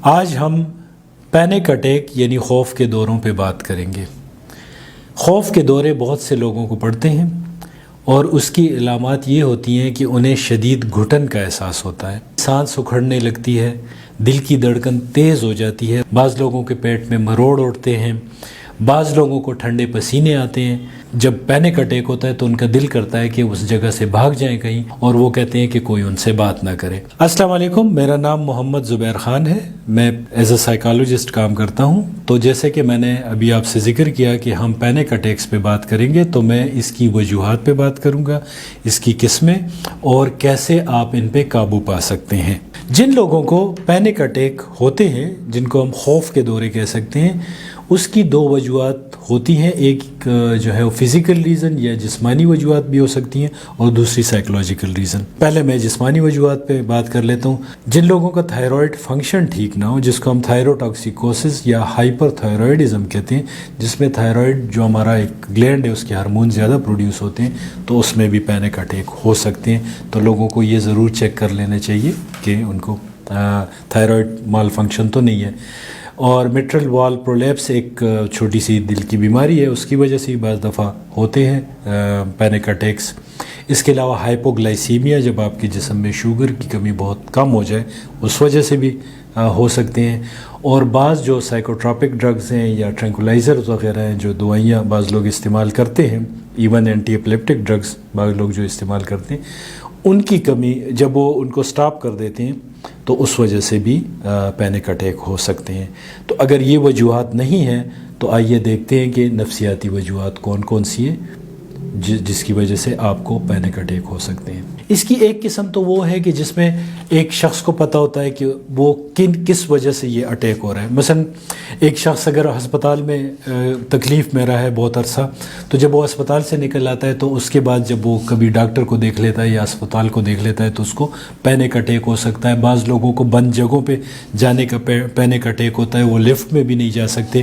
آج ہم panic attack یعنی خوف کے دوروں پہ بات کریں گے۔ خوف کے دورے بہت سے لوگوں کو پڑتے ہیں اور اس کی علامات یہ ہوتی ہیں کہ انہیں شدید گھٹن کا احساس ہوتا ہے، سانس اکھڑنے لگتی ہے، دل کی دھڑکن تیز ہو جاتی ہے، بعض لوگوں کے پیٹ میں مروڑ اٹھتے ہیں، بعض لوگوں کو ٹھنڈے پسینے آتے ہیں۔ جب پینک اٹیک ہوتا ہے تو ان کا دل کرتا ہے کہ اس جگہ سے بھاگ جائیں کہیں، اور وہ کہتے ہیں کہ کوئی ان سے بات نہ کرے۔ السلام علیکم، میرا نام محمد زبیر خان ہے، میں ایز اے سائیکالوجسٹ کام کرتا ہوں۔ تو جیسے کہ میں نے ابھی آپ سے ذکر کیا کہ ہم پینک اٹیکس پہ بات کریں گے، تو میں اس کی وجوہات پہ بات کروں گا، اس کی قسمیں اور کیسے آپ ان پہ قابو پا سکتے ہیں۔ جن لوگوں کو پینک اٹیک ہوتے ہیں، جن کو ہم خوف کے دورے کہہ سکتے ہیں، اس کی دو وجوہات ہوتی ہیں، ایک جو ہے وہ فزیکل ریزن یا جسمانی وجوہات بھی ہو سکتی ہیں، اور دوسری سائیکولوجیکل ریزن۔ پہلے میں جسمانی وجوہات پہ بات کر لیتا ہوں۔ جن لوگوں کا تھائرائڈ فنکشن ٹھیک نہ ہو، جس کو ہم تھائروٹاکسیکوسس یا ہائپر تھائرائڈزم کہتے ہیں، جس میں تھائرائڈ جو ہمارا ایک گلینڈ ہے اس کے ہارمون زیادہ پروڈیوس ہوتے ہیں، تو اس میں بھی پینک اٹیک ہو سکتے ہیں۔ تو لوگوں کو یہ ضرور چیک کر لینا چاہیے کہ ان کو تھائرائڈ مال فنکشن تو نہیں ہے۔ اور میٹرل وال پرولیپس ایک چھوٹی سی دل کی بیماری ہے، اس کی وجہ سے بعض دفعہ ہوتے ہیں پینک اٹیکس۔ اس کے علاوہ ہائپوگلائسیمیا، جب آپ کے جسم میں شوگر کی کمی بہت کم ہو جائے، اس وجہ سے بھی ہو سکتے ہیں۔ اور بعض جو سائیکوٹراپک ڈرگز ہیں یا ٹرینکولائزرز وغیرہ ہیں، جو دوائیاں بعض لوگ استعمال کرتے ہیں، ایون اینٹی ایپلیپٹک ڈرگز بعض لوگ جو استعمال کرتے ہیں، ان کی کمی جب وہ ان کو سٹاپ کر دیتے ہیں تو اس وجہ سے بھی پینک اٹیک ہو سکتے ہیں۔ تو اگر یہ وجوہات نہیں ہیں تو آئیے دیکھتے ہیں کہ نفسیاتی وجوہات کون کون سی ہیں جس کی وجہ سے آپ کو پینک اٹیک ہو سکتے ہیں۔ اس کی ایک قسم تو وہ ہے کہ جس میں ایک شخص کو پتہ ہوتا ہے کہ وہ کس وجہ سے یہ اٹیک ہو رہا ہے۔ مثلا ایک شخص اگر ہسپتال میں تکلیف میں رہا ہے بہت عرصہ، تو جب وہ ہسپتال سے نکل آتا ہے تو اس کے بعد جب وہ کبھی ڈاکٹر کو دیکھ لیتا ہے یا ہسپتال کو دیکھ لیتا ہے تو اس کو پینک اٹیک ہو سکتا ہے۔ بعض لوگوں کو بند جگہوں پہ جانے کا پینک اٹیک ہوتا ہے، وہ لفٹ میں بھی نہیں جا سکتے۔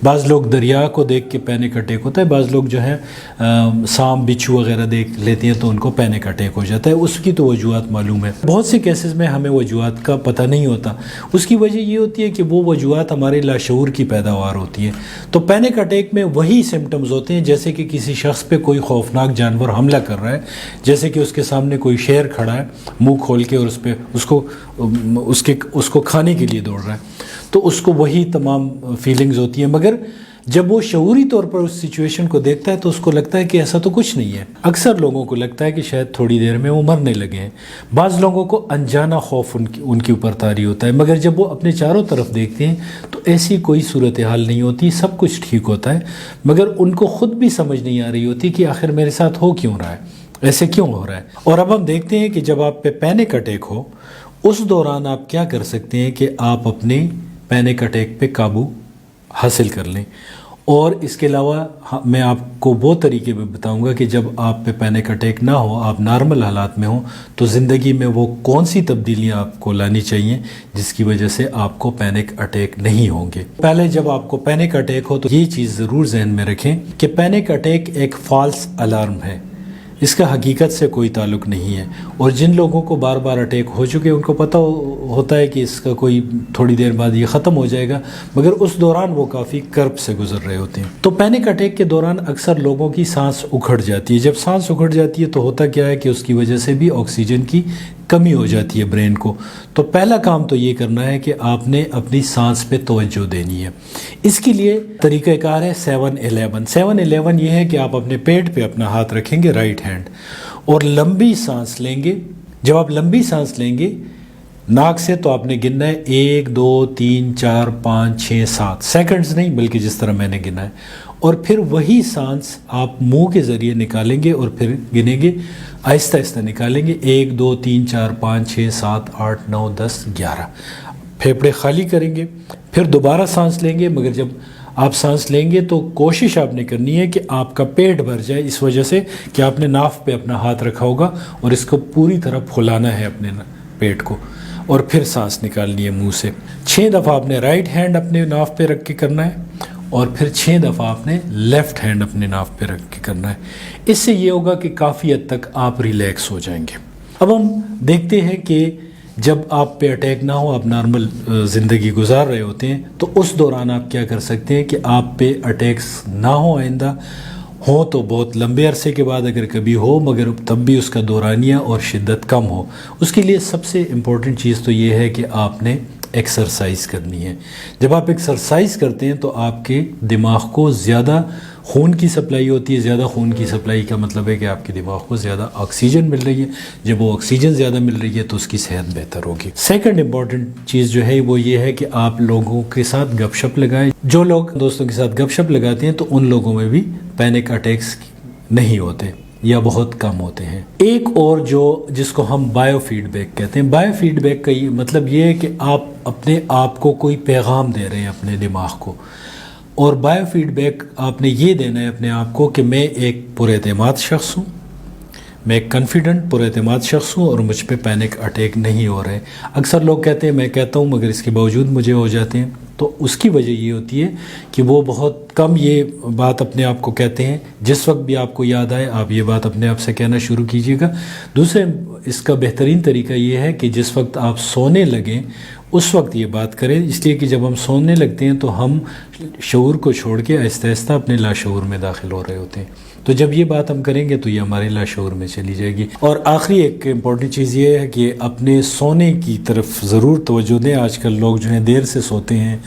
بعض لوگ دریا کو دیکھ کے پینک اٹیک ہوتا ہے۔ بعض لوگ جو ہے سانپ بچھو وغیرہ دیکھ لیتے ہیں تو ان کو پینک اٹیک ہو جاتا ہے۔ اس کی تو وجوہات معلوم ہے۔ بہت سے کیسز میں ہمیں وجوہات کا پتہ نہیں ہوتا۔ اس کی وجہ یہ ہوتی ہے کہ وہ وجوہات ہمارے لاشعور کی پیداوار ہوتی ہیں۔ تو پینک اٹیک میں وہی سمٹمز ہوتے ہیں جیسے کہ کسی شخص پہ کوئی خوفناک جانور حملہ کر رہا ہے، جیسے کہ اس کے سامنے کوئی شیر کھڑا ہے منہ کھول کے اور اس کو کھانے کے لیے دوڑ رہا ہے، تو اس کو وہی تمام فیلنگز ہوتی ہیں۔ مگر جب وہ شعوری طور پر اس سچویشن کو دیکھتا ہے تو اس کو لگتا ہے کہ ایسا تو کچھ نہیں ہے۔ اکثر لوگوں کو لگتا ہے کہ شاید تھوڑی دیر میں وہ مرنے لگے ہیں۔ بعض لوگوں کو انجانا خوف ان کے اوپر طاری ہوتا ہے، مگر جب وہ اپنے چاروں طرف دیکھتے ہیں تو ایسی کوئی صورتحال نہیں ہوتی، سب کچھ ٹھیک ہوتا ہے، مگر ان کو خود بھی سمجھ نہیں آ رہی ہوتی کہ آخر میرے ساتھ ہو کیوں رہا ہے، ایسے کیوں ہو رہا ہے۔ اور اب ہم دیکھتے ہیں کہ جب آپ پہ پینک اٹیک ہو، اس دوران آپ کیا کر سکتے ہیں کہ آپ اپنے پینک اٹیک پہ قابو حاصل کر لیں۔ اور اس کے علاوہ میں آپ کو وہ طریقے بھی بتاؤں گا کہ جب آپ پہ پینک اٹیک نہ ہو، آپ نارمل حالات میں ہوں، تو زندگی میں وہ کون سی تبدیلیاں آپ کو لانی چاہیے جس کی وجہ سے آپ کو پینک اٹیک نہیں ہوں گے۔ پہلے جب آپ کو پینک اٹیک ہو تو یہ چیز ضرور ذہن میں رکھیں کہ پینک اٹیک ایک فالس الارم ہے، اس کا حقیقت سے کوئی تعلق نہیں ہے۔ اور جن لوگوں کو بار بار اٹیک ہو چکے ان کو پتہ ہوتا ہے کہ اس کا کوئی تھوڑی دیر بعد یہ ختم ہو جائے گا، مگر اس دوران وہ کافی کرب سے گزر رہے ہوتے ہیں۔ تو پینک اٹیک کے دوران اکثر لوگوں کی سانس اکھڑ جاتی ہے۔ جب سانس اکھڑ جاتی ہے تو ہوتا کیا ہے کہ اس کی وجہ سے بھی آکسیجن کی کمی ہو جاتی ہے برین کو۔ تو پہلا کام تو یہ کرنا ہے کہ آپ نے اپنی سانس پہ توجہ دینی ہے۔ اس کے لیے طریقہ کار ہے 7-11۔ 7-11 یہ ہے کہ آپ اپنے پیٹ پہ اپنا ہاتھ رکھیں گے، رائٹ ہینڈ، اور لمبی سانس لیں گے۔ جب آپ لمبی سانس لیں گے ناک سے تو آپ نے گننا ہے 1 2 3 4 5 6 7 سیکنڈز نہیں، بلکہ جس طرح میں نے گنا ہے، اور پھر وہی سانس آپ منہ کے ذریعے نکالیں گے اور پھر گنیں گے، آہستہ آہستہ نکالیں گے، 1 2 3 4 5 6 7 8 9 10 11۔ پھیپھڑے خالی کریں گے، پھر دوبارہ سانس لیں گے، مگر جب آپ سانس لیں گے تو کوشش آپ نے کرنی ہے کہ آپ کا پیٹ بھر جائے، اس وجہ سے کہ آپ نے ناف پہ اپنا ہاتھ رکھا ہوگا اور اس کو پوری طرح پھلانا ہے اپنے پیٹ کو، اور پھر سانس نکالنی ہے منہ سے۔ 6 دفعہ آپ نے رائٹ ہینڈ اپنے ناف پہ رکھ کے کرنا ہے، اور پھر 6 دفعہ آپ نے لیفٹ ہینڈ اپنے ناف پہ رکھ کے کرنا ہے۔ اس سے یہ ہوگا کہ کافی حد تک آپ ریلیکس ہو جائیں گے۔ اب ہم دیکھتے ہیں کہ جب آپ پہ اٹیک نہ ہو، آپ نارمل زندگی گزار رہے ہوتے ہیں، تو اس دوران آپ کیا کر سکتے ہیں کہ آپ پہ اٹیکس نہ ہو، آئندہ ہوں تو بہت لمبے عرصے کے بعد اگر کبھی ہو، مگر تب بھی اس کا دورانیہ اور شدت کم ہو۔ اس کے لیے سب سے امپورٹنٹ چیز تو یہ ہے کہ آپ نے ایکسرسائز کرنی ہے۔ جب آپ ایکسرسائز کرتے ہیں تو آپ کے دماغ کو زیادہ خون کی سپلائی ہوتی ہے۔ زیادہ خون کی سپلائی کا مطلب ہے کہ آپ کے دماغ کو زیادہ آکسیجن مل رہی ہے۔ جب وہ آکسیجن زیادہ مل رہی ہے تو اس کی صحت بہتر ہوگی۔ سیکنڈ امپورٹنٹ چیز جو ہے وہ یہ ہے کہ آپ لوگوں کے ساتھ گپ شپ لگائیں۔ جو لوگ دوستوں کے ساتھ گپ شپ لگاتے ہیں تو ان لوگوں میں بھی پینک اٹیکس نہیں ہوتے یا بہت کم ہوتے ہیں۔ ایک اور جس کو ہم بائیو فیڈ بیک کہتے ہیں، بائیو فیڈ بیک کا مطلب یہ ہے کہ آپ اپنے آپ کو کوئی پیغام دے رہے ہیں اپنے دماغ کو، اور بائیو فیڈ بیک آپ نے یہ دینا ہے اپنے آپ کو کہ میں ایک پر اعتماد شخص ہوں، میں ایک کانفیڈنٹ پر اعتماد شخص ہوں اور مجھ پہ پینک اٹیک نہیں ہو رہے۔ اکثر لوگ کہتے ہیں میں کہتا ہوں مگر اس کے باوجود مجھے ہو جاتے ہیں، تو اس کی وجہ یہ ہوتی ہے کہ وہ بہت کم یہ بات اپنے آپ کو کہتے ہیں۔ جس وقت بھی آپ کو یاد آئے آپ یہ بات اپنے آپ سے کہنا شروع کیجیے گا۔ دوسرے اس کا بہترین طریقہ یہ ہے کہ جس وقت آپ سونے لگیں اس وقت یہ بات کریں، اس لیے کہ جب ہم سونے لگتے ہیں تو ہم شعور کو چھوڑ کے آہستہ آہستہ اپنے لاشعور میں داخل ہو رہے ہوتے ہیں۔ تو جب یہ بات ہم کریں گے تو یہ ہمارے لاشعور میں چلی جائے گی۔ اور آخری ایک امپورٹنٹ چیز یہ ہے کہ اپنے سونے کی طرف ضرور توجہ دیں۔ آج کل لوگ جو ہیں دیر سے سوتے ہیں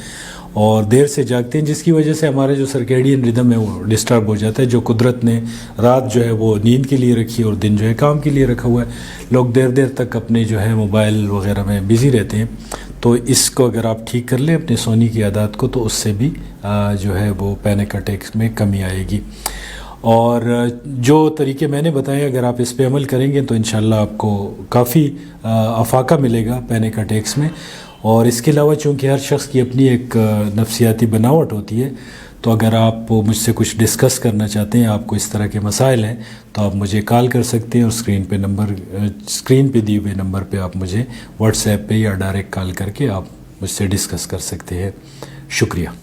اور دیر سے جاگتے ہیں، جس کی وجہ سے ہمارے جو سرکیڈین ردم ہے وہ ڈسٹرب ہو جاتا ہے۔ جو قدرت نے رات جو ہے وہ نیند کے لیے رکھی اور دن جو ہے کام کے لیے رکھا ہوا ہے، لوگ دیر دیر تک اپنے جو ہے موبائل وغیرہ میں بزی رہتے ہیں۔ تو اس کو اگر آپ ٹھیک کر لیں اپنے سونے کی عادات کو تو اس سے بھی جو ہے وہ پینک اٹیکس میں کمی آئے گی۔ اور جو طریقے میں نے بتائے اگر آپ اس پہ عمل کریں گے تو انشاءاللہ آپ کو کافی افاقہ ملے گا پینک اٹیکس میں۔ اور اس کے علاوہ چونکہ ہر شخص کی اپنی ایک نفسیاتی بناوٹ ہوتی ہے، تو اگر آپ مجھ سے کچھ ڈسکس کرنا چاہتے ہیں، آپ کو اس طرح کے مسائل ہیں، تو آپ مجھے کال کر سکتے ہیں، اور اسکرین پہ دیے ہوئے نمبر پہ آپ مجھے واٹس ایپ پہ یا ڈائریکٹ کال کر کے آپ مجھ سے ڈسکس کر سکتے ہیں۔ شکریہ۔